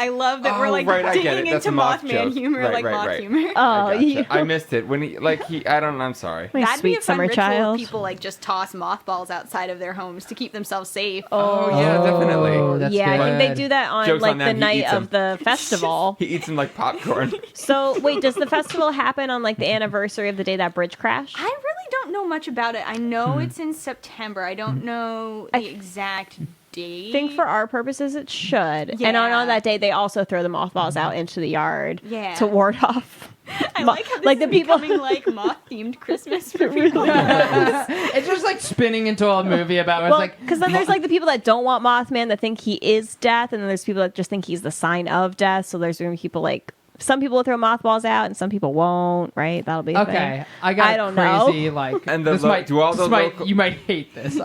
love that we're like right, I get digging it. That's into a moth Mothman joke. humor, Right, like right, moth right. humor. Oh, I gotcha. you I missed it when I'm sorry. my That'd be sweet a fun summer ritual child. if people like just toss mothballs outside of their homes to keep themselves safe. Oh, yeah, definitely. Oh, that's Yeah, I think they good. do that on Joke's like on the them, he night eats of the festival. He eats them like popcorn. So wait, does the festival happen on like the anniversary of the day that bridge crashed? I really don't know much about it. I know it's in September. I don't know the exact date. I think for our purposes it should. Yeah. And on that day they also throw the mothballs out into the yard Yeah. to ward off. I like how this like is the people becoming like moth-themed Christmas for people. It's just like spinning into a movie about it's Well, like because then there's like the people that don't want Mothman that think he is death, and then there's people that just think he's the sign of death. So there's going to be people like some people will throw mothballs out and some people won't. Right? That'll be a okay. thing. I got I don't know. crazy like And the this lo- might do all this the might local- you might hate this.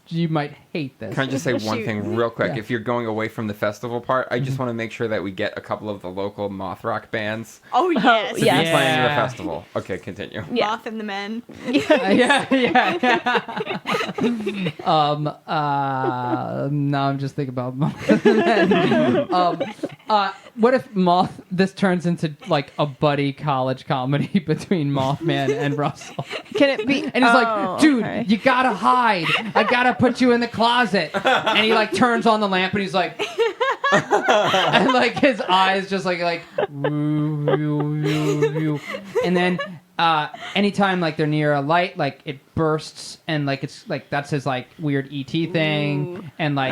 You might hate this. Can I just say one Shoot. thing real quick? Yeah. If you're going away from the festival part, I just want to make sure that we get a couple of the local moth rock bands Oh yes. to Yeah. be playing the Yeah. festival. Okay, continue. Yeah. Moth and the Men. No, I'm just thinking about what if this turns into like a buddy college comedy between Mothman and Russell? Can it be? And he's like, dude, okay. you gotta hide. I gotta put you in the closet. And he like turns on the lamp and he's like, and like his eyes just like, woo, woo, woo, woo. And then anytime like they're near a light, like it bursts and like it's like that's his like weird ET thing. Ooh. And like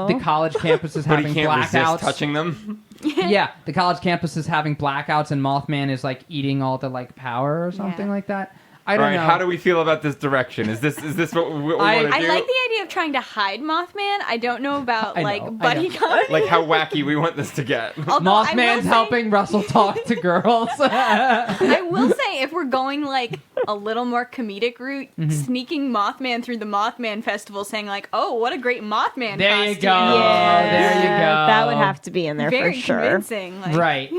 the college campus is But having he can't resist blackouts. touching them. Yeah, the college campus is having blackouts and Mothman is like eating all the like power or something like that. I All don't right, know. how do we feel about this direction? Is this what we I- want to I do? like the idea of trying to hide Mothman. I don't know about I know, like I buddy know. comedy. Like how wacky we want this to get. Although I will Mothman's say- helping Russell talk to girls. I will say, if we're going like a little more comedic route, Mm-hmm. sneaking Mothman through the Mothman festival, saying like, "Oh, what a great Mothman!" There you costume." go. Yeah, there you go. That would have to be in there Very for sure. convincing. Like, Right.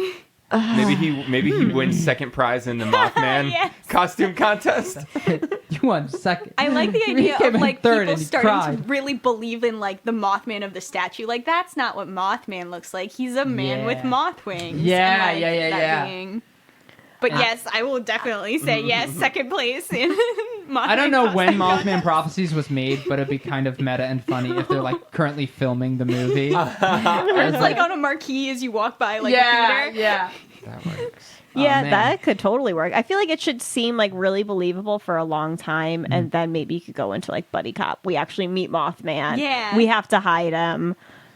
Maybe he wins second prize in the Mothman Yes. costume contest. You won second. I like the He idea came of in like third people and he starting cried. to really believe in like the Mothman of the statue. Like that's not what Mothman looks like. He's a man with Yeah. moth wings. Yeah, and, like, yeah, that yeah. being- But yes, I will definitely say yes. Second place in Mothman. I don't know when costume Mothman Prophecies was made, but it'd be kind of meta and funny if they're like currently filming the movie. Or it's like on a marquee as you walk by, like a theater. yeah. That works. Yeah, man. that could totally work. I feel like it should seem like really believable for a long time, and then maybe you could go into like buddy cop. We actually meet Mothman. Yeah. we have to hide him.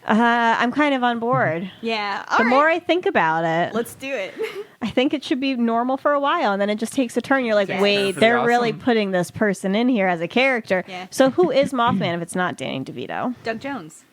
I'm kind of on board. Yeah. The more I think about it, Let's do it. I think it should be normal for a while, and then it just takes a turn. You're like, Yeah. wait, Pretty they're awesome. really putting this person in here as a character. Yeah. So who is Mothman if it's not Danny DeVito? Doug Jones.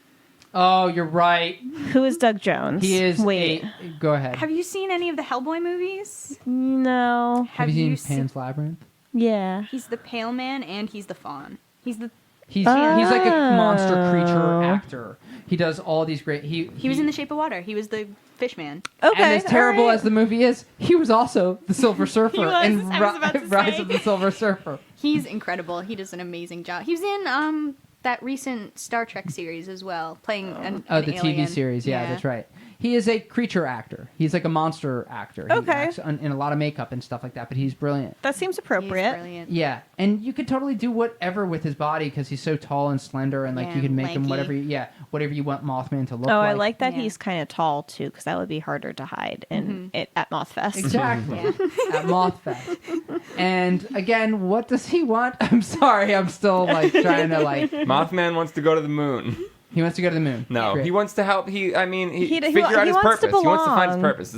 Oh, you're right. Who is Doug Jones? He is. Wait, Go ahead. Have you seen any of the Hellboy movies? no. Have you seen Pan's Labyrinth? Yeah. He's the Pale Man and he's the Fawn. He's He's like a monster Oh. creature actor. He does all these great. he was in The Shape of Water. He was the fish man. Okay. And as terrible all right. as the movie is, he was also the Silver Surfer He was, in I was about to Rise say. of the Silver Surfer. He's incredible. He does an amazing job. He was in that recent Star Trek series as well, playing an The alien. TV series. Yeah, that's right. He is a creature actor. He's like a monster actor. He Okay. acts in a lot of makeup and stuff like that, but he's brilliant. That seems He's appropriate. brilliant. Yeah, and you could totally do whatever with his body because he's so tall and slender, and like Yeah, you can make him lanky. whatever you want Mothman to look Oh, like. I like that Yeah. he's kind of tall too, because that would be harder to hide in it at Mothfest. Exactly. Yeah. At Mothfest. And again, what does he want? I'm sorry, I'm still like trying to like. Mothman wants to go to the moon. He wants to go to the moon. No, Great. he wants to help. He figure he out his wants to purpose. He wants to find his belong. purpose.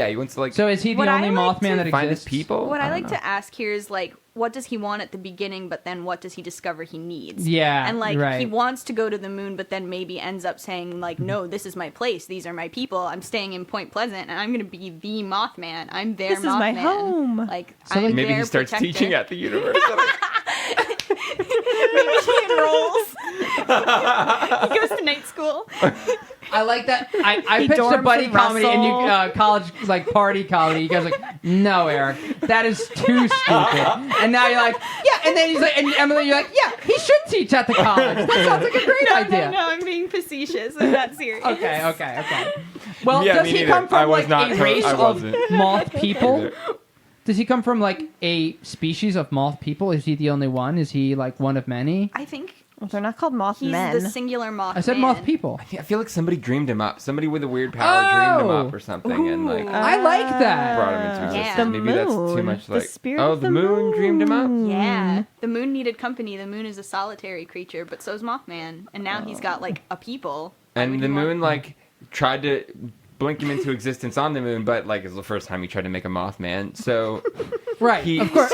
He wants to So is he the What I only like Mothman to that find his exists? people. What I like don't to ask here is like, what does he want at the beginning, but then what does he discover he needs? Yeah, and like right. he wants to go to the moon, but then maybe ends up saying like, no, this is my place. These are my people. I'm staying in Point Pleasant, and I'm gonna be the Mothman. I'm their This is Mothman. my home. Like, So, I'm Maybe their he starts protector. teaching at the university. Maybe he enrolls. He goes to night school. I like that. I He pitched a dorms buddy with comedy and you Russell. college like party comedy. You guys are like, no, Eric, that is too stupid. And now you're like, yeah. And then he's like, and Emily, you're like, yeah, he should teach at the college. That sounds like a great idea. No, I'm being facetious. I'm not serious. Okay. Well, Yeah, does me he neither. come I from was like not a to- race I of wasn't. moth people? Either. Does he come from like a species of moth people? Is he the only one? Is he like one of many? I think Well, they're not called moth he's men. the singular Mothman. I said moth people. I feel like somebody dreamed him up. Somebody with a weird power dreamed him Oh. up or something, and like I like that. brought him into existence. Yeah. The Maybe that's too moon. much. The Like, spirit oh, of the the moon dreamed him up. Yeah, the moon needed company. The moon is a solitary creature, but so's Mothman, and now he's got like a people. Why would And the he want- moon like tried to blink him into existence on the moon, but like it's the first time he tried to make a Mothman. So Right. he, Of course.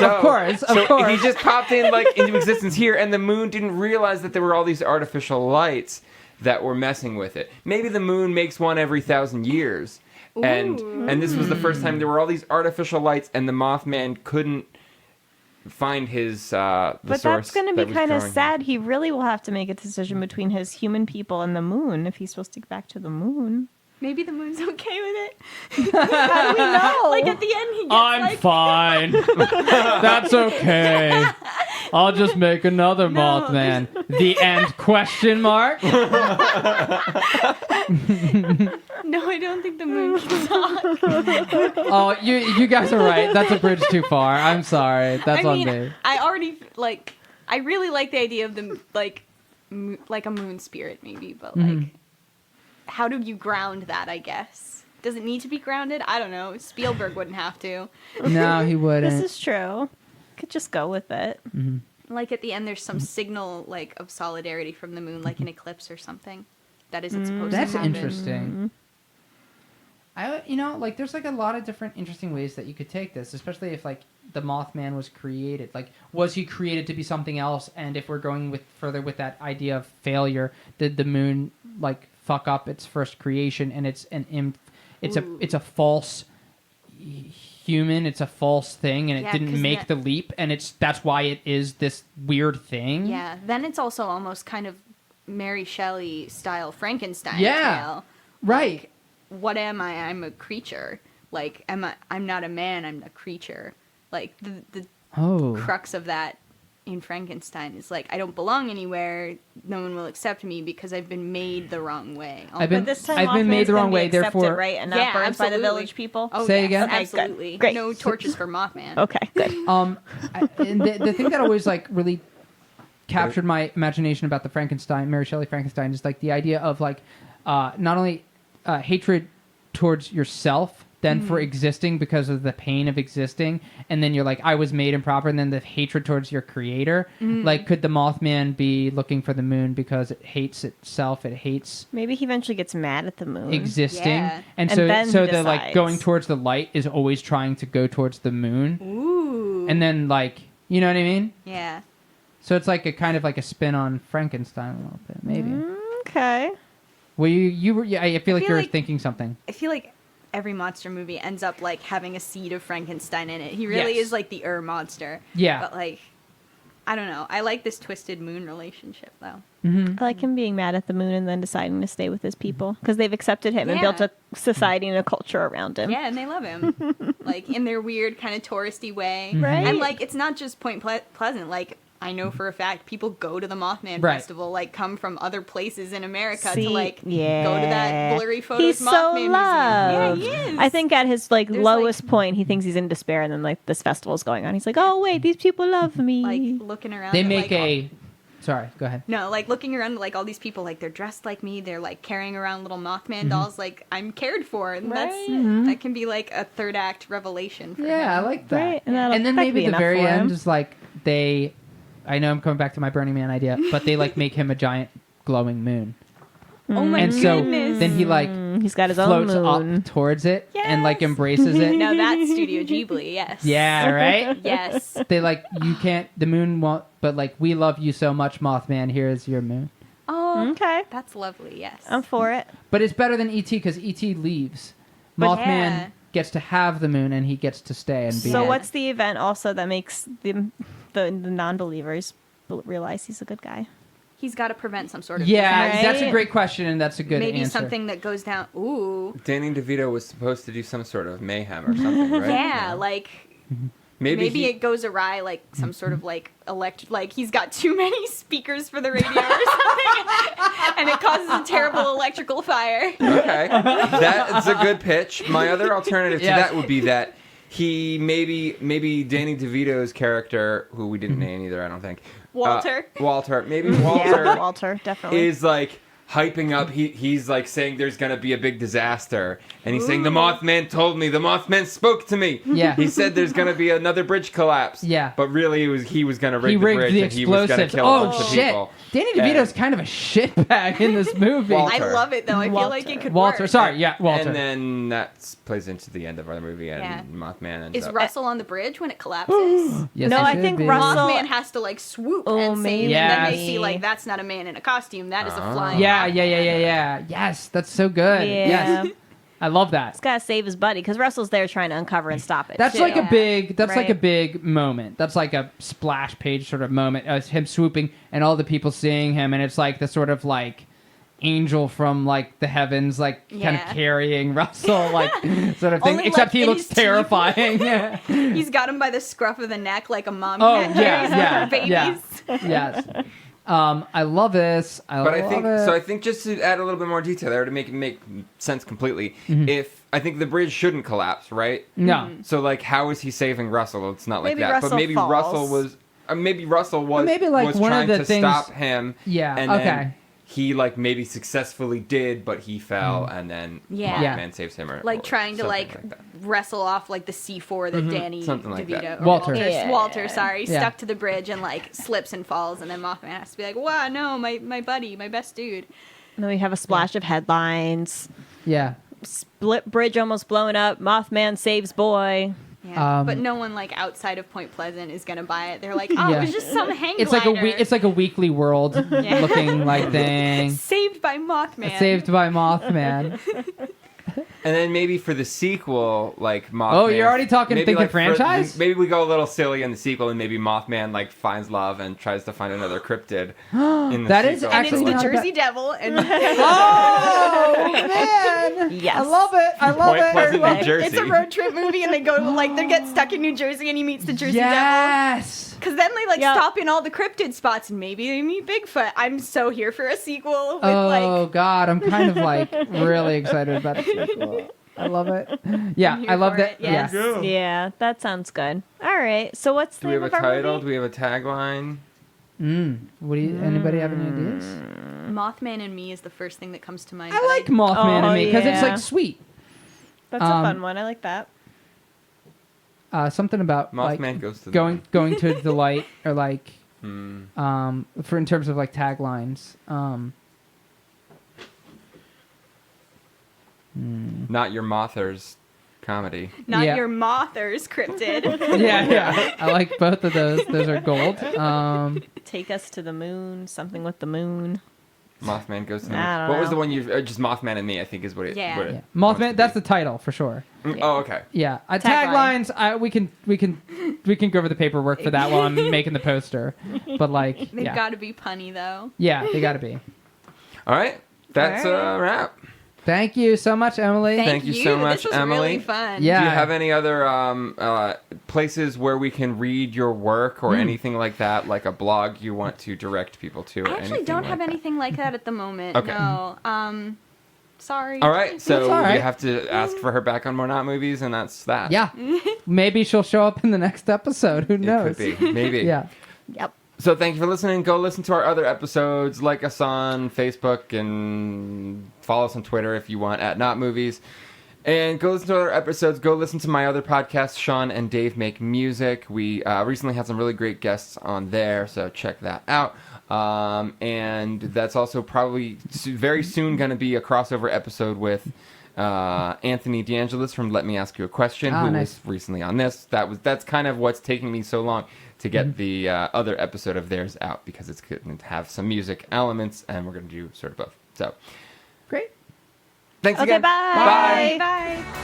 so he just popped in like into existence here, and the moon didn't realize that there were all these artificial lights that were messing with it. Maybe the moon makes one every 1,000 years, and this was the first time there were all these artificial lights, and the Mothman couldn't find his the But source. that's going to that be was kind of drawing him. sad. He really will have to make a decision between his human people and the moon if he's supposed to get back to the moon. Maybe the moon's okay with it. How do we know? Like at the end, he gets like, fine. That's okay. I'll just make another Mothman. The end? Question mark. no, I don't think the moon can talk. Oh, you guys are right. That's a bridge too far. I'm sorry. That's I on mean, me. I already like. I really like the idea of the like a moon spirit, maybe, but like, how do you ground that? I guess. Does it need to be grounded? I don't know. Spielberg wouldn't have to. No, he wouldn't. This is true. Could just go with it. Like at the end, there's some signal like of solidarity from the moon, like an eclipse or something. That isn't supposed That's to happen. interesting. Like there's like a lot of different interesting ways that you could take this, especially if like the Mothman was created. Like, was he created to be something else? And if we're going further with that idea of failure, did the moon like fuck up its first creation and it's a false human, it's a false thing, and it Yeah, didn't 'cause make the leap, and that's why it is this weird thing. Yeah. Then it's also almost kind of Mary Shelley style Frankenstein Yeah. tale. Right. Like, what am I? I'm a creature. Like, I'm not a man. I'm a creature. Like the Oh. crux of that in Frankenstein is like, I don't belong anywhere. No one will accept me because I've been made the wrong way. I've been- But this time I've been made Mothman's the wrong gonna be way, accepted, therefore- right? And not Yeah, burned by absolutely. the village people? Oh, Say yes, again? Okay, good. absolutely. Great. No torches for Mothman. Okay, good. And the thing that always like really captured my imagination about the Frankenstein, Mary Shelley Frankenstein, is like the idea of like not only hatred towards yourself, then for existing because of the pain of existing, and then you're like, I was made improper, and then the hatred towards your creator. Like, could the Mothman be looking for the moon because it hates itself? It hates Maybe he eventually gets mad at the moon. existing, Yeah. and And then so the like decides. going towards the light is always trying to go towards the moon, Ooh. and then like, you know what I mean? Yeah. So it's like a kind of like a spin on Frankenstein a little bit, maybe. Okay. Well, you were. Yeah, I feel like feel you're like- thinking something. I feel like every monster movie ends up like having a seed of Frankenstein in it. He really Yes. is like the monster. Yeah. But like, I don't know. I like this twisted moon relationship though. Mm-hmm. I like him being mad at the moon and then deciding to stay with his people because they've accepted him and Yeah. built a society and a culture around him. Yeah, and they love him. Like in their weird kind of touristy way. Right. And like it's not just Point Pleasant. Like I know for a fact people go to the Mothman Right. Festival, like come from other places in America See, to like yeah. go to that blurry photos He's Mothman so museum. loved. Yeah, he is. I think at his like There's, lowest point, he thinks he's in despair, and then like this festival's going on. He's like, "Oh wait, these people love me." like looking around. They at, make like, a. Sorry, go ahead. No, like looking around, like all these people, like they're dressed like me. They're like carrying around little Mothman dolls. Like I'm cared for, and Right. that can be like a third act revelation. For Yeah, I him. like that. Right, and that'll- And then that could maybe be the enough very for him. end is like they. I know I'm coming back to my Burning Man idea, but they like make him a giant glowing moon. Oh my and goodness. so then he like he's got his own floats moon. up towards it and like Yes. embraces it. Now that's Studio Ghibli, yes. Yeah, right? Yes. They like, you can't, the moon won't, but like, we love you so much, Mothman, here's your moon. Oh, Okay. that's lovely, yes. I'm for it. But it's better than E.T. because E.T. leaves. But Mothman yeah. gets to have the moon and he gets to stay and be So in it. what's the event also that makes the non-believers realize he's a good guy? He's got to prevent some sort of Yeah, disease. that's a great question and that's a good Maybe answer. something that goes down. Ooh. Danny DeVito was supposed to do some sort of mayhem or something, right? Yeah, like maybe he- it goes awry, like some sort of like like he's got too many speakers for the radio or something, and it causes a terrible electrical fire. Okay, that's a good pitch. My other alternative to Yes. that would be that he maybe Danny DeVito's character, who we didn't name either, I don't think. Walter. Maybe Walter Yeah, Walter, definitely. is like hyping up. He's like saying there's gonna be a big disaster, and he's saying the Mothman told me. The Mothman spoke to me. Yeah. He said there's gonna be another bridge collapse. Yeah. But really, he was gonna rig He the rigged bridge the and he was gonna explosives. kill a bunch of shit. people. Danny DeVito's kind of a shitbag in this movie. Walter. I love it though. I feel like it could Walter, work. sorry, yeah, Walter. And then that plays into the end of our movie, and Yeah. Mothman ends Is up. Russell on the bridge when it collapses? Yes, No, it I should think be. Russell- Mothman has to like swoop Oh, and save, maybe. and then they Yes. see like that's not a man in a costume. That is a Oh. flying. Yeah. Yes, that's so good. Yeah. Yes. I love that. He's got to save his buddy because Russell's there trying to uncover and stop it. That's too. like a big. That's like a Right. big moment. That's like a splash page sort of moment. Him swooping and all the people seeing him, and it's like the sort of like angel from like the heavens, like kind Yeah. of carrying Russell, like sort of thing. Only, Except like, he in looks his teeth. terrifying. Yeah. He's got him by the scruff of the neck like a mom Oh cat yeah, carries her yeah, babies. yes. I love this. But I think just to add a little bit more detail there to make it make sense completely. If I think the bridge shouldn't collapse, right? No. So like, how is he saving Russell? It's not like Maybe that. Russell but maybe falls. Russell was. Maybe Russell was. maybe, like, was one of trying the to things- stop him. Yeah, And okay. then he like maybe successfully did, but he fell, and then Yeah. Yeah. Mothman saves him, or Trying to something like that. wrestle off like the C4 that Danny Something like DeVito that. or Walter. Yeah. Walter, sorry, Yeah. stuck to the bridge and like slips and falls, and then Mothman has to be like, "Wow, no, my buddy, my best dude." And then we have a splash of headlines. Yeah. Split bridge almost blown up. Mothman saves boy. Yeah, but no one like outside of Point Pleasant is gonna buy it. They're like, "Oh, Yeah. it was just some hang It's like glider it's like a Weekly World looking like thing. saved by Mothman." Saved by Mothman. And then maybe for the sequel, like Mothman. Oh, you're already talking maybe, thinking like, franchise? Maybe we go a little silly in the sequel, and maybe Mothman like finds love and tries to find another cryptid. In the That is sequel. And it's actually the not Jersey Devil, and Oh man! Yes. I love it. I love Point Pleasant, it. New Jersey. it's a road trip movie, and they go like they get stuck in New Jersey, and he meets the Jersey Devil. Yes. Because then they like Yep. stop in all the cryptid spots, and maybe they meet Bigfoot. I'm so here for a sequel with Oh like. God, I'm kind of like really excited about the sequel. I love it. Yeah, I'm here I love for that. it, yes. Yeah. Yeah, that sounds good. All right. So what's the Do we name have a of our title? Do movie? we have a tagline? What do you? Anybody have any ideas? Mothman and Me is the first thing that comes to mind. I but like Mothman Oh, and Me because it's yeah. like sweet. That's a fun one. I like that. Something about Mothman like goes to the going to the light or like Hmm. for in terms of like taglines. Not your Mothers comedy. Not Yeah. your Mothers cryptid. Yeah, I like both of those. Those are gold. Take us to the moon. Something with the moon. Mothman goes to the I don't What was know. the one you just Mothman and Me? I think is what it. Yeah. What it Yeah. wants Mothman. to That's be. the title for sure. Oh, okay. Yeah, Tagline. taglines. We can go over the paperwork for that while I'm making the poster. But like, They've yeah, got to be punny though. yeah, they got to be. All right. That's a wrap. Thank you so much, Emily. Thank you so much, This was Emily. really fun. Yeah. Do you have any other places where we can read your work or anything like that, like a blog you want to direct people to? Or I actually anything don't like have that? anything like that at the moment. Okay. No. Sorry. All right, so That's all right. we have to ask for her back on More Not Movies, and that's that. Yeah, maybe she'll show up in the next episode. Who It knows? could be. Maybe. Yeah. Yep. So thank you for listening. Go listen to our other episodes. Like us on Facebook and follow us on Twitter if you want at Not Movies. And go listen to other episodes. Go listen to my other podcast, Sean and Dave Make Music. We recently had some really great guests on there, so check that out. And that's also probably very soon going to be a crossover episode with Anthony DeAngelis from Let Me Ask You a Question, who was recently on this. That's kind of what's taking me so long to get the other episode of theirs out, because it's going to have some music elements, and we're going to do sort of both. So, great. Thanks again. Bye. Bye. Bye.